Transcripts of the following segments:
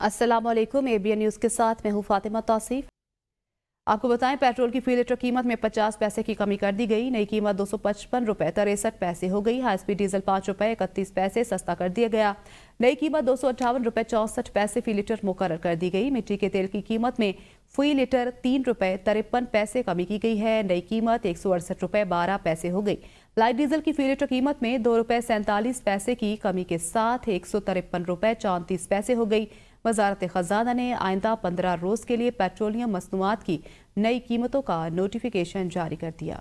अस्सलाम वालेकुम। ABN news के साथ मैं हूँ फातिमा तौसीफ। आपको बताएं, पेट्रोल की फी लीटर कीमत में 50 पैसे की कमी कर दी गई। नई कीमत 255 रुपये 63 पैसे हो गई। हाई स्पीड डीजल 5 रुपये 31 पैसे सस्ता कर दिया गया। नई कीमत 258 रुपये 64 पैसे फी लीटर मुकर्रर कर दी गई। मिट्टी के तेल की कीमत में फी लीटर 3 रुपये 53 पैसे कमी की गई है। नई कीमत 168 रुपये 12 पैसे हो गई। लाइट डीजल की फी लीटर कीमत में 2 रुपये 47 पैसे की कमी के साथ 153 रुपये 34 पैसे हो गई। वजारत खजाना ने आइंदा 15 रोज के लिए पेट्रोलियम मसनूआत की नई कीमतों का नोटिफिकेशन जारी कर दिया।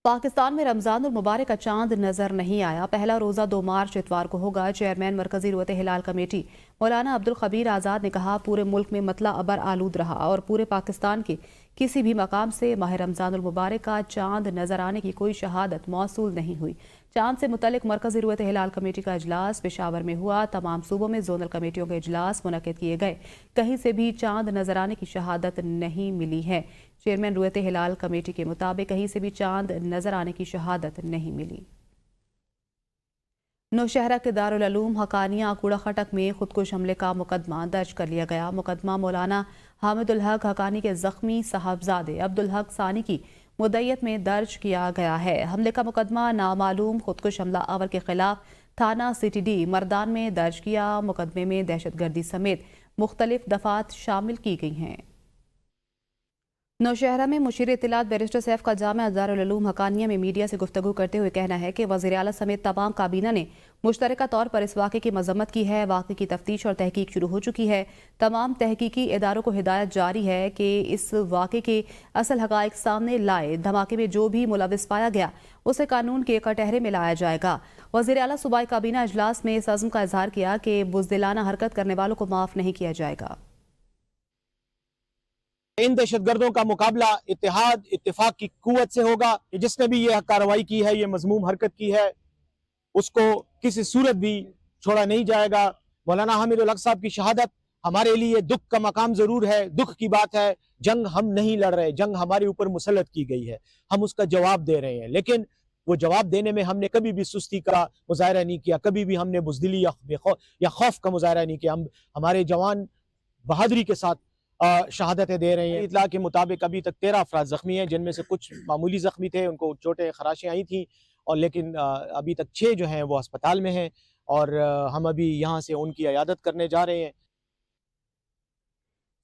पाकिस्तान में रमजान उल मुबारक का चांद नजर नहीं आया। पहला रोजा 2 मार्च इतवार को होगा। चेयरमैन मरकजी रुयत हिलाल कमेटी मौलाना अब्दुल खबीर आज़ाद ने कहा, पूरे मुल्क में मतला अबर आलूद रहा और पूरे पाकिस्तान के किसी भी मकाम से माह रमजान उल मुबारक का चांद नजर आने की कोई शहादत मौसूल नहीं हुई। चांद से मुतल्लिक मरकजी रुयत हिलाल कमेटी का इजलास पेशावर में हुआ। तमाम सूबों में जोनल कमेटियों के इजलास मुनक्किद किए गए। कहीं से भी चांद नजर आने की शहादत नहीं मिली है। चेयरमैन रुयत हिलाल कमेटी के मुताबिक कहीं से भी चांद नजर आने की शहादत नहीं मिली। नौशहरा के दारुल उलूम हकानिया कूड़ा खटक में खुदकुश हमले का मुकदमा दर्ज कर लिया गया। मुकदमा मौलाना हामिदुल हक हकानी के जख्मी साहबजादे अब्दुल हक सानी की मुद्दयत में दर्ज किया गया है। हमले का मुकदमा नामालूम खुदकुश हमला आवर के खिलाफ थाना CTD मर्दान में दर्ज किया। मुकदमे में दहशतगर्दी समेत मुख्तलिफ दफात शामिल की गई हैं। नौशहरा में मुशीर इत्तलात बैरिस्टर सैफ का जामिया दारुल उलूम हकानिया में मीडिया से गुफ्तगू करते हुए कहना है कि वज़ीर आला समेत तमाम काबीना ने मुश्तरका तौर पर इस वाक़े की मजम्मत की है। वाक़े की तफ्तीश और तहकीक शुरू हो चुकी है। तमाम तहकीकी इदारों को हिदायत जारी है कि इस वाक़े के असल हक़ाइक़ सामने लाए। धमाके में जो भी मुलविस पाया गया उसे कानून के कटहरे में लाया जाएगा। वज़ीर आला सूबाई काबीना इजलास में इस अज़्म का इजहार किया कि बुज़दिलाना हरकत करने वालों को माफ़ नहीं किया जाएगा। इन दहशतगर्दों का मुकाबला इत्तेहाद इत्तेफाक की कुव्वत से होगा। जिसने भी ये कार्रवाई की है, ये मजमूम हरकत की है, उसको किसी सूरत भी छोड़ा नहीं जाएगा। मौलाना हामिदुल हक साहब की शहादत हमारे लिए दुख का मकाम जरूर है। दुख की बात है, जंग हम नहीं लड़ रहे, जंग हमारे ऊपर मुसल्लत की गई है, हम उसका जवाब दे रहे हैं। लेकिन वो जवाब देने में हमने कभी भी सुस्ती का मुजाहरा नहीं किया, कभी भी हमने बुज़दिली या खौफ का मुजाहरा नहीं किया। हमारे जवान बहादुरी के साथ शहादतें दे रहे हैं। इतला के मुताबिक अभी तक 13 अफराद जख्मी हैं, जिनमें से कुछ मामूली जख्मी थे, उनको चोटें खराशें आई थी, और लेकिन अभी तक 6 जो हैं वो अस्पताल में हैं, और हम अभी यहाँ से उनकी इयादत करने जा रहे हैं।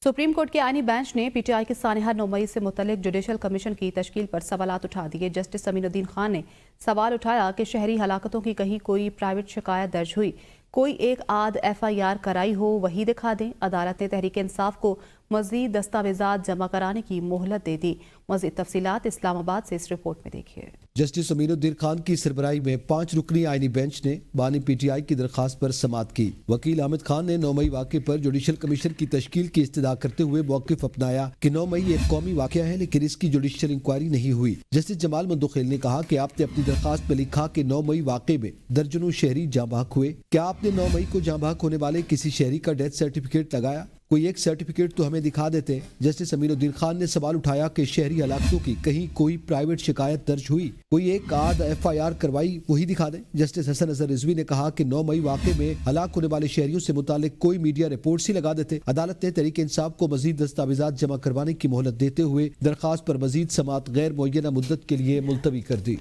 सुप्रीम कोर्ट के आईनी बेंच ने PTI के सानिहा 9 मई से मुतल्लिक जुडिशल कमीशन की तश्कील पर सवालात उठा दिए। जस्टिस अमीनुद्दीन खान ने सवाल उठाया कि शहरी हलाकतों की कहीं कोई प्राइवेट शिकायत दर्ज हुई, कोई एक आध FIR कराई हो, वही दिखा दें। अदालत ने तहरीक इंसाफ को मजीद दस्तावेजात जमा कराने की मोहलत दे दी। मजीद तफसीलात इस्लामाबाद से इस रिपोर्ट में देखिए। जस्टिस अमीनुद्दीन खान की सरबराही में 5 रुकनी आईनी बेंच ने बानी PTI की दरखास्त पर समाअत की। वकील आमिद खान ने 9 मई वाक़े पर जुडिशल कमीशन की तश्कील की इस्तदा करते हुए मौक़िफ़ अपनाया कि 9 मई एक कौमी वाक़या है, लेकिन इसकी जुडिशल इंक्वायरी नहीं हुई। जस्टिस जमाल मंदुखेल ने कहा कि आपने अपनी दरखास्त में लिखा कि 9 मई वाक़े में दर्जनों शहरी जाँ बहक हुए। क्या आपने 9 मई को जाँ बहक होने वाले किसी शहरी का डेथ सर्टिफिकेट लगाया? कोई एक सर्टिफिकेट तो हमें दिखा देते। जस्टिस अमीनुद्दीन खान ने सवाल उठाया कि शहरी हलाकतों की कहीं कोई प्राइवेट शिकायत दर्ज हुई, कोई एक आध FIR करवाई, वही दिखा दें। जस्टिस हसन अजहर रिजवी ने कहा कि 9 मई वाक़े में हलाक होने वाले शहरियों से मुतालिक कोई मीडिया रिपोर्ट ही लगा देते। अदालत ने तहरीक इंसाफ को मजीद दस्तावेजात जमा करवाने की मोहलत देते हुए दरखास्त पर मजीद समाअत गैर मुअय्यना मुद्दत के लिए मुलतवी कर दी।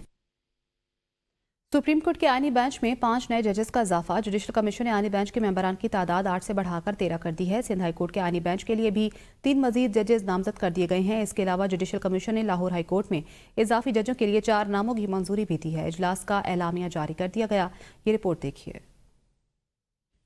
सुप्रीम कोर्ट के आईनी बेंच में 5 नए जजेस का इजाफा। जुडिशल कमीशन ने आईनी बेंच के मेंबरान की तादाद 8 से बढ़ाकर 13 कर दी है। सिंध हाई कोर्ट के आईनी बेंच के लिए भी 3 मजीद जजेस नामजद कर दिए गए हैं। इसके अलावा जुडिशल कमीशन ने लाहौर हाई कोर्ट में इजाफी जजों के लिए 4 नामों की मंजूरी भी दी है। इजलास का एलामिया जारी कर दिया गया। ये रिपोर्ट देखिए।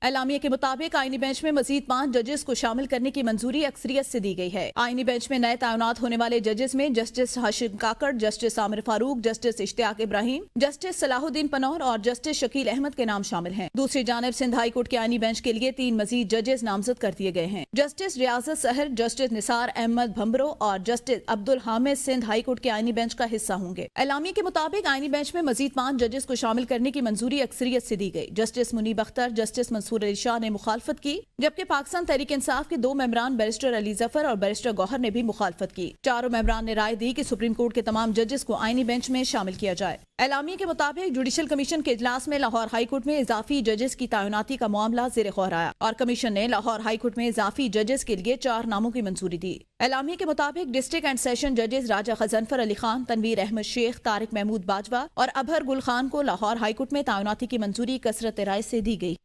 एलामिया के मुताबिक आईनी बेंच में मजीद 5 जजेस को शामिल करने की मंजूरी अक्सरियत से दी गई है। आईनी बेंच में नए तैनात होने वाले जजेस में justice Hashim Kakar, justice Aamir Farooq, justice Ishtiaq Ibrahim, justice Salahuddin Panhwar और जस्टिस शकील अहमद के नाम शामिल हैं। दूसरी जानिब सिंध हाई कोर्ट के आईनी बेंच के लिए 3 मजीद जजेस नामजद कर दिए गए हैं। जस्टिस रियाजत सहर, जस्टिस निसार अहमद भंबरो और justice Abdul Hamid Sindh high court के आईनी बेंच का हिस्सा होंगे। एलामिया के मुताबिक आईनी बेंच में मजीद 5 जजेस को शामिल करने की मंजूरी अक्सरियत से दी गई। जस्टिस मुनीब अख्तर, जस्टिस मंसूर अली शाह ने मुखालफत की, जबकि पाकिस्तान तहरीक इंसाफ के 2 मेंबरान बैरिस्टर अली जफर और बैरिस्टर गौहर ने भी मुखालफत की। चारों मेंबरान ने राय दी कि सुप्रीम कोर्ट के तमाम जजेस को आईनी बेंच में शामिल किया जाए। एलामिया के मुताबिक जुडिशल कमीशन के इजलास में लाहौर हाई कोर्ट में इजाफी जजेस की तैनाती का मामला ज़ेर गौर आया और कमीशन ने लाहौर हाई कोर्ट में इजाफी जजेस के लिए 4 नामों की मंजूरी दी। एलामिया के मुताबिक डिस्ट्रिक्ट एंड सेशन जजेस राजा खजनफर अली खान, तनवीर अहमद शेख, तारिक महमूद बाजवा और अबहर गुल खान को लाहौर हाई कोर्ट में तैनाती की मंजूरी कसरत राय से दी गई।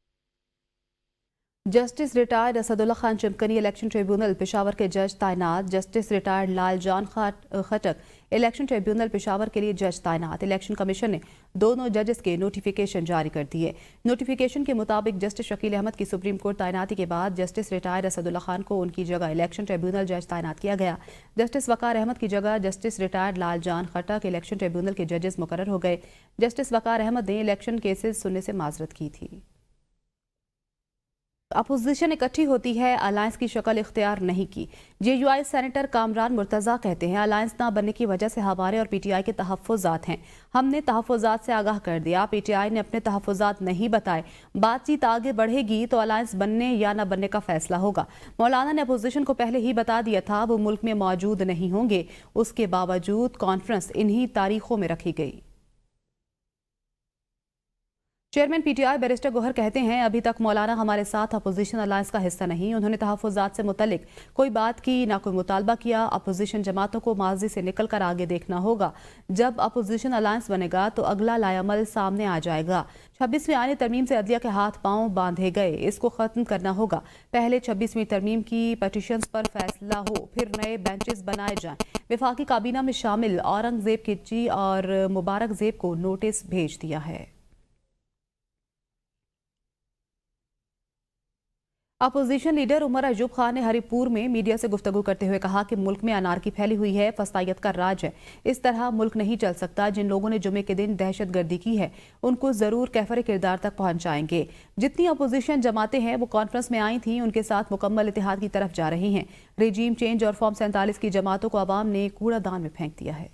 Justice retired Asadullah Khan Chamkani election tribunal Peshawar के जज तैनात। जस्टिस रिटायर्ड लाल जान खटक इलेक्शन ट्रिब्यूनल पेशावर के लिए जज तैनात। इलेक्शन कमीशन ने दोनों जजेस के नोटिफिकेशन जारी कर दिए। नोटिफिकेशन के मुताबिक जस्टिस शकील अहमद की सुप्रीम कोर्ट तैनाती के बाद जस्टिस रिटायर्ड असदुल्ला खान को उनकी जगह इलेक्शन ट्रिब्यूनल जज तैनात किया गया। जस्टिस वकार अहमद की जगह जस्टिस रिटायर्ड लाल जान खटक इलेक्शन ट्रिब्यूनल के जजेस मुकर्रर हो गए। जस्टिस वकार अहमद ने इलेक्शन केसेस सुनने से माजरत की थी। अपोजिशन इकट्ठी होती है, अलायंस की शक्ल इख्तियार नहीं की। JUI सेनेटर कामरान मुर्तज़ा कहते हैं अलायंस ना बनने की वजह से हमारे और PTI के तहफ़्फ़ुज़ात हैं। हमने तहफ़्फ़ुज़ात से आगाह कर दिया, PTI ने अपने तहफ़्फ़ुज़ात नहीं बताए। बातचीत आगे बढ़ेगी तो अलायंस बनने या न बनने का फैसला होगा। मौलाना ने अपोजिशन को पहले ही बता दिया था वो मुल्क में मौजूद नहीं होंगे। उसके बावजूद कॉन्फ्रेंस इन्हीं तारीखों में रखी गई। चेयरमैन PTI बैरिस्टर गौहर कहते हैं अभी तक मौलाना हमारे साथ अपोजिशन अलायंस का हिस्सा नहीं। उन्होंने तहफ़्फ़ुज़ात से मुतल्लिक कोई बात की, ना कोई मुतालबा किया। अपोजिशन जमातों को माजी से निकल कर आगे देखना होगा। जब अपोजिशन अलायंस बनेगा तो अगला लायामल सामने आ जाएगा। 26वीं आईनी तरमीम से अदलिया के हाथ पांव बांधे गए, इसको ख़त्म करना होगा। पहले 26वीं तरमीम की पटिशन्स पर फैसला हो, फिर नए बेंचेस बनाए जाएं। वफाकी काबीना में शामिल औरंगजेब किच्ची और मुबारक जेब को नोटिस भेज दिया है। अपोजिशन लीडर उमर अयूब खान ने हरिपुर में मीडिया से गुफ्तगू करते हुए कहा कि मुल्क में अनारकी फैली हुई है, फसादियत का राज है। इस तरह मुल्क नहीं चल सकता। जिन लोगों ने जुमे के दिन दहशतगर्दी की है उनको जरूर कैफर किरदार तक पहुंचाएंगे। जितनी अपोजिशन जमातें हैं वो कॉन्फ्रेंस में आई थी, उनके साथ मुकम्मल इतिहाद की तरफ जा रही हैं। रेजीम चेंज और फॉर्म 47 की जमातों को अवाम ने कूड़ादान में फेंक दिया है।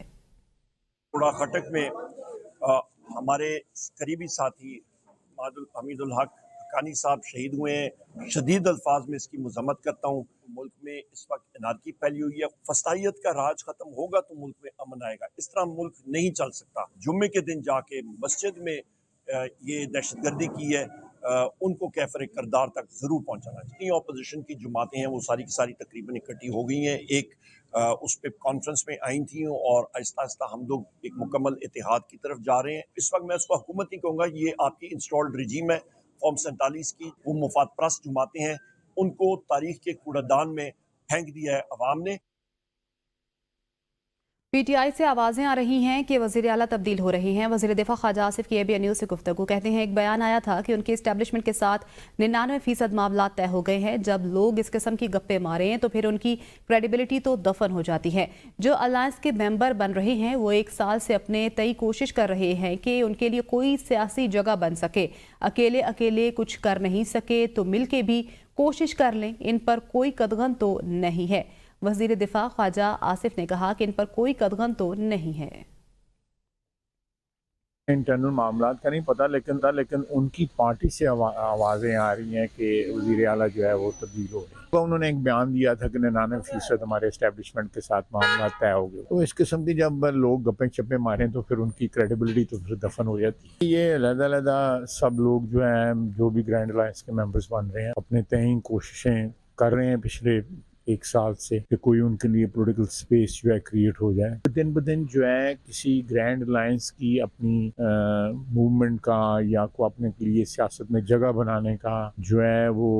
कूड़ा खटक में हमारे करीबी साथी हमीदुल हक हक्कानी साहब शहीद हुए हैं। शदीद अल्फाज में इसकी मजम्मत करता हूँ। मुल्क में इस वक्त अनारकी फैली हुई है। फसादियत का राज खत्म होगा तो मुल्क में अमन आएगा। इस तरह मुल्क नहीं चल सकता। जुम्मे के दिन जाके मस्जिद में ये दहशतगर्दी की है, उनको कैफर किरदार तक जरूर पहुंचाना चाहिए। जितनी अपोजिशन की जमातें हैं वो सारी की सारी तकरीबन इकट्ठी हो गई हैं। एक उस पर कॉन्फ्रेंस में आई थी और आहिस्ता आहिस्ता हम लोग एक मुकम्मल इतिहाद की तरफ जा रहे हैं। इस वक्त मैं उसको हुकूमत नहीं कहूँगा, ये आपकी इंस्टॉल्ड रिजीम है फॉर्म 47 की। वो मुफाद परस्त जमातें हैं, उनको तारीख के कूड़ादान में फेंक दिया है अवाम ने। PTI से आवाजें आ रही हैं कि वज़ीर आला तब्दील हो रहे हैं। वज़ीर दिफा ख्वाजा आसिफ की ABN न्यूज़ से गुफ्तगू कहते हैं एक बयान आया था कि उनके इस्टेब्लिशमेंट के साथ 99% मामला तय हो गए हैं। जब लोग इस किस्म की गप्पे मारें तो फिर उनकी क्रेडिबिलिटी तो दफन हो जाती है। जो अलायंस के मेंबर बन रहे हैं वो 1 साल से अपने तय कोशिश कर रहे हैं कि उनके लिए कोई सियासी जगह बन सके। अकेले अकेले कुछ कर नहीं सके तो मिल के भी कोशिश कर लें। इन पर कोई कदगन तो नहीं है। वज़ीर दिफा ख्वाजा आसिफ ने कहा कि इन पर कोई कदगन तो नहीं है। इंटरनल मामलात का नहीं पता, लेकिन उनकी पार्टी से आवाज़ें आ रही हैं कि वज़ीर आला जो है वो तब्दील हो रहे हैं। तो उन्होंने एक बयान दिया था कि 99% हमारे इस्टेब्लिशमेंट के साथ मामला तय हो गए। तो इस किस्म की जब लोग गप्पे चप्पे मारें तो फिर उनकी क्रेडिबिलिटी तो फिर दफन हो जाती है। ये अलग-अलग सब लोग जो हैं, जो भी ग्रैंड अलायंस के मेंबर्स बन रहे हैं, अपने तय कोशिशें कर रहे हैं पिछले 1 साल से कि कोई उनके लिए पॉलिटिकल स्पेस जो है क्रिएट हो जाए। दिन ब दिन जो है किसी ग्रैंड अलायंस की अपनी मूवमेंट का या को अपने के लिए सियासत में जगह बनाने का जो है वो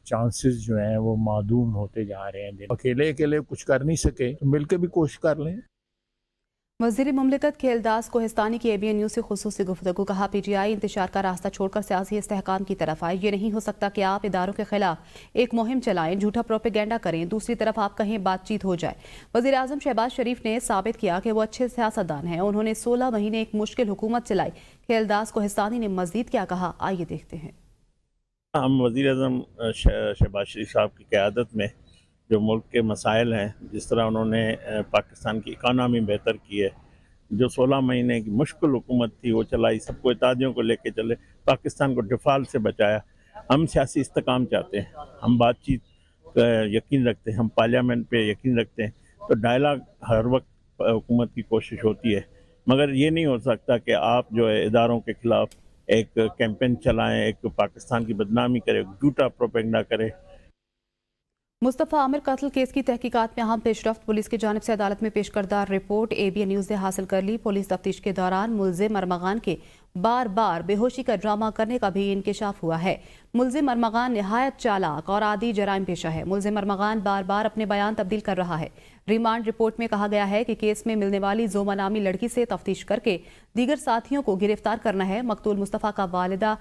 चांसेस जो हैं वो मादूम होते जा रहे हैं। अकेले अकेले कुछ कर नहीं सके तो मिलकर भी कोशिश कर लें। वज़ीर मुमलिकत खेलदास कोहिस्तानी की ABN न्यूज़ से खुसूसी गुफ्तगू कहा PTI इंतशार का रास्ता छोड़कर सियासी इस्तेहकाम की तरफ आए। ये नहीं हो सकता कि आप इदारों के खिलाफ एक मुहिम चलाएं, झूठा प्रोपेगेंडा करें, दूसरी तरफ आप कहें बातचीत हो जाए। वज़ीर आज़म शहबाज शरीफ ने साबित किया कि वो अच्छे सियासतदान हैं। उन्होंने 16 महीने एक मुश्किल हुकूमत चलाई। खेलदास कोहिस्तानी ने मज़ीद क्या कहा, आइए देखते हैं। हम वज़ीर आज़म शहबाज शरीफ साहब की क़यादत में जो मुल्क के मसाइल हैं, जिस तरह उन्होंने पाकिस्तान की इकानमी बेहतर की है, जो 16 महीने की मुश्किल हुकूमत थी वो चलाई, सबको इत्तेहादियों को लेके चले, पाकिस्तान को डिफ़ाल्ट से बचाया। हम सियासी इस्तेकाम चाहते हैं, हम बातचीत यकीन रखते हैं, हम पार्लियामेंट पे यकीन रखते हैं, तो डायलॉग हर वक्त हुकूमत की कोशिश होती है, मगर ये नहीं हो सकता कि आप जो है इदारों के खिलाफ एक कैंपेन चलाएं, एक पाकिस्तान की बदनामी करें, झूठा प्रोपेगेंडा करें। मुस्तफ़ा आमिर कत्ल केस की तहकीकात में अहम पेशरफ्त, पुलिस की जानिब से अदालत में पेश करदा रिपोर्ट ABN न्यूज़ ने हासिल कर ली। पुलिस तफ्तीश के दौरान मुल्जिम अरमगान के बार बार बेहोशी का ड्रामा करने का भी इंकशाफ हुआ है। मुल्जिम अरमगान निहायत चालाक और आदि जराइम पेशा है। मुल्जिम अरमगान बार बार अपने बयान तब्दील कर रहा है। रिमांड रिपोर्ट में कहा गया है कि केस में मिलने वाली जोमा नामी लड़की से तफ्तीश करके दीगर साथियों को गिरफ्तार करना है। मकतूल मुस्तफ़ा का वालिदा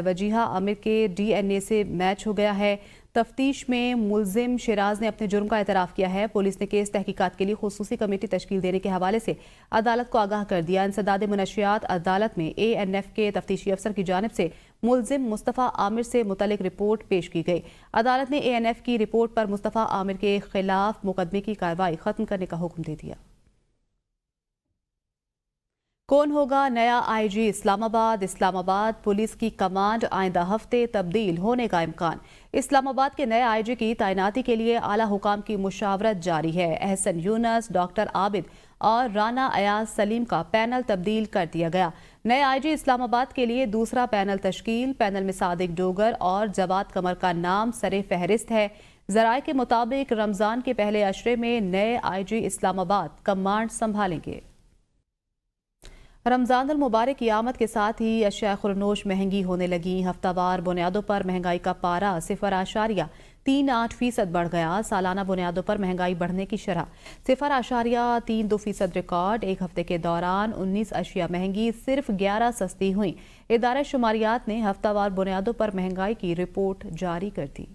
वजीहा आमिर के DNA से मैच हो गया है। तफ्तीश में मुल्जिम शिराज ने अपने जुर्म का एतराफ़ किया है। पुलिस ने केस तहकीकात के लिए खुसूसी कमेटी तश्कील देने के हवाले से अदालत को आगाह कर दिया। इंसदाद मुनशियात अदालत में ANF के तफ्तीशी अफसर की जानिब से मुल्जिम मुस्तफ़ा आमिर से मुतल्लिक रिपोर्ट पेश की गई। अदालत ने ANF की रिपोर्ट पर मुस्तफ़ा आमिर के खिलाफ मुकदमे की कार्रवाई खत्म करने का हुक्म दे दिया। कौन होगा नया IG इस्लामाबाद? इस्लामाबाद पुलिस की कमांड आइंदा हफ्ते तब्दील होने का इम्कान। इस्लामाबाद के नए IG की तैनाती के लिए आला हुकाम की मुशावरत जारी है। एहसन यूनस, डॉक्टर आबिद और राना अयाज सलीम का पैनल तब्दील कर दिया गया। नए IG इस्लामाबाद के लिए दूसरा पैनल तश्कील। पैनल में सादिक डोगर और जवाद कमर का नाम सरे फहरिस्त है। जराए के मुताबिक रमजान के पहले अशरे में नए IG इस्लामाबाद कमांड संभालेंगे। रमजान मुबारक की आमद के साथ ही अशिया खुरनोश महंगी होने लगी। हफ्तावार बुनियादों पर महंगाई का पारा 0.38% बढ़ गया। सालाना बुनियादों पर महंगाई बढ़ने की शरह 0.32% रिकॉर्ड। एक हफ्ते के दौरान 19 अशिया महंगी, सिर्फ 11 सस्ती हुई। इदारे शुमारियात ने हफ्तावार बुनियादों पर महंगाई की रिपोर्ट जारी कर दी।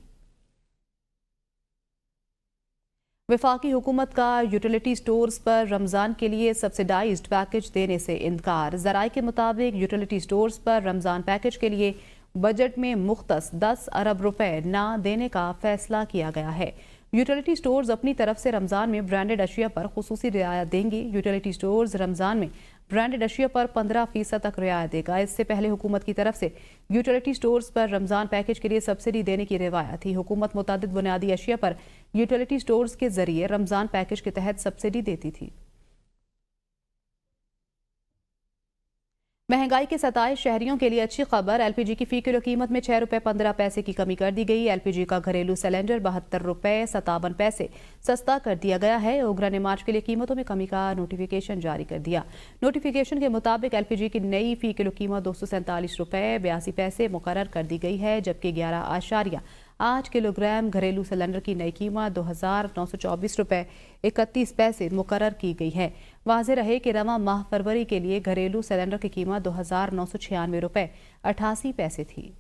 वफाकी हुकूमत का यूटिलिटी स्टोर्स पर रमज़ान के लिए सब्सिडाइज्ड पैकेज देने से इनकार। ज़राए के मुताबिक यूटिलिटी स्टोर्स पर रमज़ान पैकेज के लिए बजट में मुख्तस 10 अरब रुपए ना देने का फैसला किया गया है। यूटिलिटी स्टोर्स अपनी तरफ से रमज़ान में ब्रांडेड अशिया पर खुसूसी रियायत देंगे। यूटिलिटी स्टोर्स रमज़ान में ब्रांडेड अशिया पर 15% तक रियायत देगा। इससे पहले हुकूमत की तरफ से यूटिलिटी स्टोर्स पर रमज़ान पैकेज के लिए सब्सिडी देने की रिवायत थी। हुकूमत मुतादिद बुनियादी अशिया पर यूटिलिटी स्टोर्स के जरिए रमज़ान पैकेज के तहत सब्सिडी देती थी। महंगाई के सताए शहरियों के लिए अच्छी खबर। LPG की फी किलो कीमत में 6 रुपये 15 पैसे की कमी कर दी गई। LPG का घरेलू सिलेंडर 72 रुपये 57 पैसे सस्ता कर दिया गया है। ओगरा ने मार्च के लिए कीमतों में कमी का नोटिफिकेशन जारी कर दिया। नोटिफिकेशन के मुताबिक LPG की नई फी किलो कीमत 247 रुपये 82 पैसे मुकर्रर कर दी गई है, जबकि 11.8 किलोग्राम घरेलू सिलेंडर की नई कीमत 2,924 रुपये 31 पैसे मुकर्रर की गई है। वाज़ेह रहे कि रवां माह फरवरी के लिए घरेलू सिलेंडर की कीमत 2,996 रुपये 88 पैसे थी।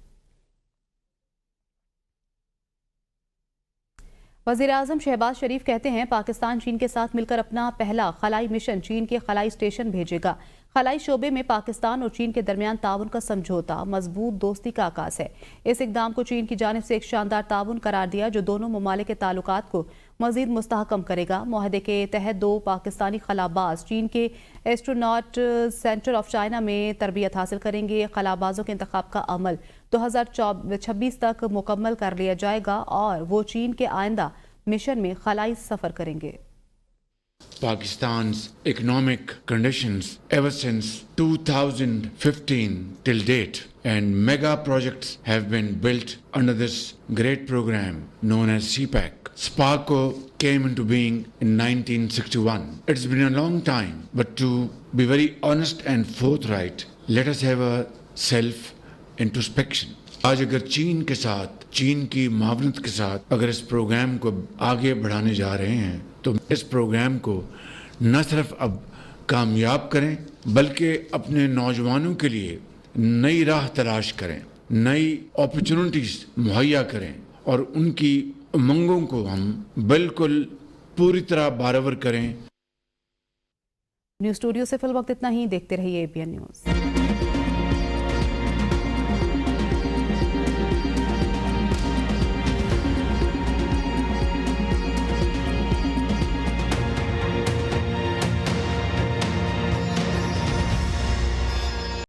वज़ीर-ए-आज़म शहबाज शरीफ कहते हैं पाकिस्तान चीन के साथ मिलकर अपना पहला खलाई मिशन चीन के खलाई स्टेशन भेजेगा। खलाई शोबे में पाकिस्तान और चीन के दरमियान ताउन का समझौता मजबूत दोस्ती का आगाज है। इस इकदाम को चीन की जानिब से एक शानदार ताउन करार दिया जो दोनों ममालिक के ताल्लुकात को मजीद मुस्तहकम करेगा। मुआहदे के तहत 2 पाकिस्तानी खलाबाज चीन के एस्ट्रोनॉट सेंटर ऑफ चाइना में तरबियत हासिल करेंगे। खलाबाजों के इंतखाब का अमल 2026 तक मुकम्मल कर लिया जाएगा और वो चीन के आइंदा मिशन में खलाई सफर करेंगे। Pakistan's economic conditions ever since 2015 till date, and mega projects have been built under this great program known as CPEC. SPARCO came into being in 1961. It's been a long time, but to be very honest and forthright, let us have a self-introspection. आज अगर चीन के साथ, चीन की मावनत के साथ अगर इस प्रोग्राम को आगे बढ़ाने जा रहे हैं तो इस प्रोग्राम को न सिर्फ अब कामयाब करें बल्कि अपने नौजवानों के लिए नई राह तलाश करें, नई अपॉर्चुनिटीज मुहैया करें और उनकी उमंगों को हम बिल्कुल पूरी तरह बराबर करें। न्यूज़ स्टूडियो से फिल वक्त इतना ही। देखते रहिए ABN न्यूज़।